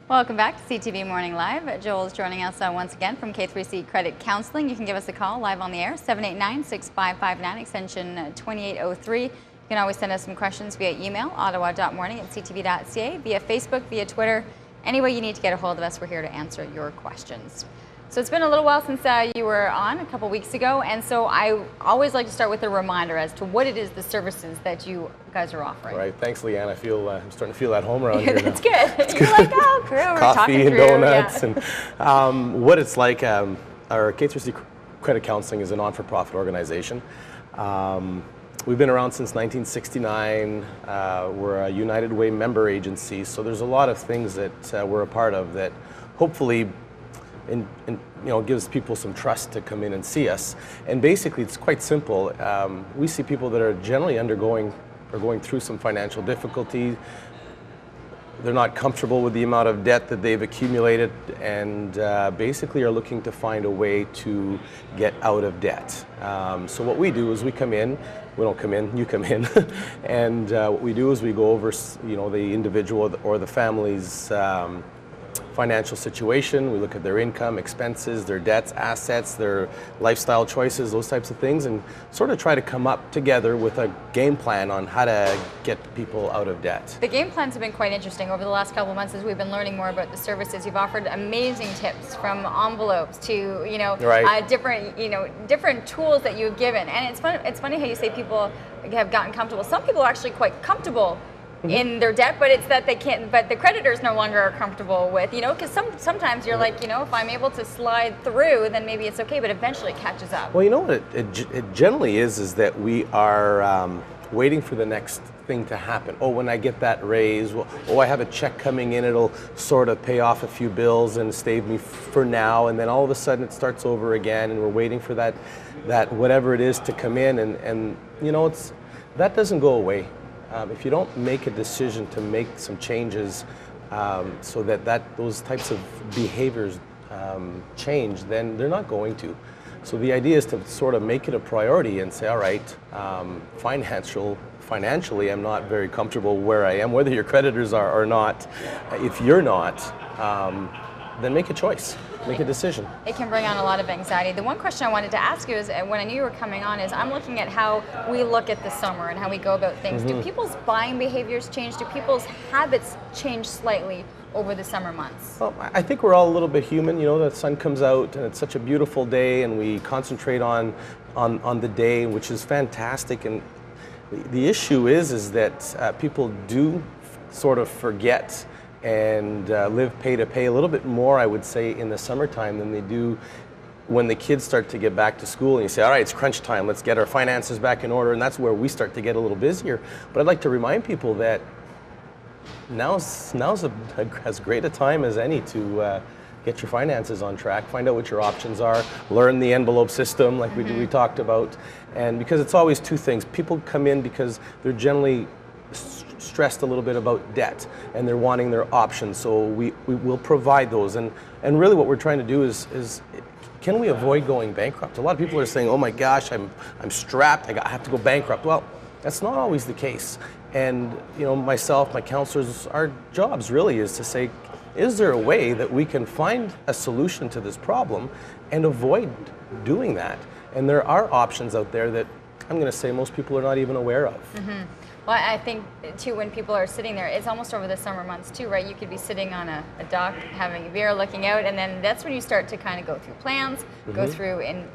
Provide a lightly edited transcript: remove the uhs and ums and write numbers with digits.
Welcome back to CTV Morning Live. Joel is joining us once again from K3C Credit Counseling. You can give us a call live on the air, 789-6559, extension 2803. You can always send us some questions via email, ottawa.morning@ctv.ca, via Facebook, via Twitter. Any way you need to get a hold of us, we're here to answer your questions. So it's been a little while since you were on a couple weeks ago, and so I always like to start with a reminder as to what it is, the services that you guys are offering. Right. Thanks, Leanne. I feel I'm starting to feel at home around here now. That's good. You're like, oh, crew, we're coffee talking and through, donuts, yeah. and what it's like. Our K3C Credit Counseling is a non-for-profit organization. We've been around since 1969. We're a United Way member agency, so there's a lot of things that we're a part of that hopefully gives people some trust to come in and see us. And basically, it's quite simple. We see people that are generally going through some financial difficulty. They're not comfortable with the amount of debt that they've accumulated, and basically are looking to find a way to get out of debt. So what we do is we come in. We don't come in, you come in. And what we do is we go over the individual or the family's financial situation. We look at their income, expenses, their debts, assets, their lifestyle choices, those types of things, and sort of try to come up together with a game plan on how to get people out of debt. The game plans have been quite interesting over the last couple of months as we've been learning more about the services. You've offered amazing tips, from envelopes to right. different tools that you've given. And it's funny how you say people have gotten comfortable. Some people are actually quite comfortable in their debt, but it's that they can't, but the creditors no longer are comfortable with, because sometimes you're like, if I'm able to slide through, then maybe it's okay, but eventually it catches up. Well, what it generally is that we are waiting for the next thing to happen. Oh, when I get that raise, I have a check coming in, it'll sort of pay off a few bills and save me for now, and then all of a sudden it starts over again, and we're waiting for that whatever it is to come in, and that doesn't go away. If you don't make a decision to make some changes so that those types of behaviors change, then they're not going to. So the idea is to sort of make it a priority and say, all right, financially, I'm not very comfortable where I am, whether your creditors are or not. If you're not, then make a choice. Make a decision. It can bring on a lot of anxiety. The one question I wanted to ask you is, when I knew you were coming on, is I'm looking at how we look at the summer and how we go about things. Do people's buying behaviors change? Do people's habits change slightly over the summer months? Well, I think we're all a little bit human. The sun comes out and it's such a beautiful day, and we concentrate on the day, which is fantastic. And the issue is that people do sort of forget and live pay to pay a little bit more, I would say, in the summertime than they do when the kids start to get back to school, and you say, all right, it's crunch time, let's get our finances back in order, and that's where we start to get a little busier. But I'd like to remind people that now's as great a time as any to get your finances on track, find out what your options are, learn the envelope system like we talked about. And because it's always two things. People come in because they're generally stressed a little bit about debt, and they're wanting their options, so we will provide those. And really what we're trying to do is can we avoid going bankrupt? A lot of people are saying, oh my gosh, I'm strapped, I have to go bankrupt. Well, that's not always the case. And myself, my counselors, our jobs really is to say, is there a way that we can find a solution to this problem and avoid doing that? And there are options out there that I'm going to say most people are not even aware of. Well, I think, too, when people are sitting there, it's almost over the summer months, too, right? You could be sitting on a dock, having a beer, looking out, and then that's when you start to kind of go through plans, go through, and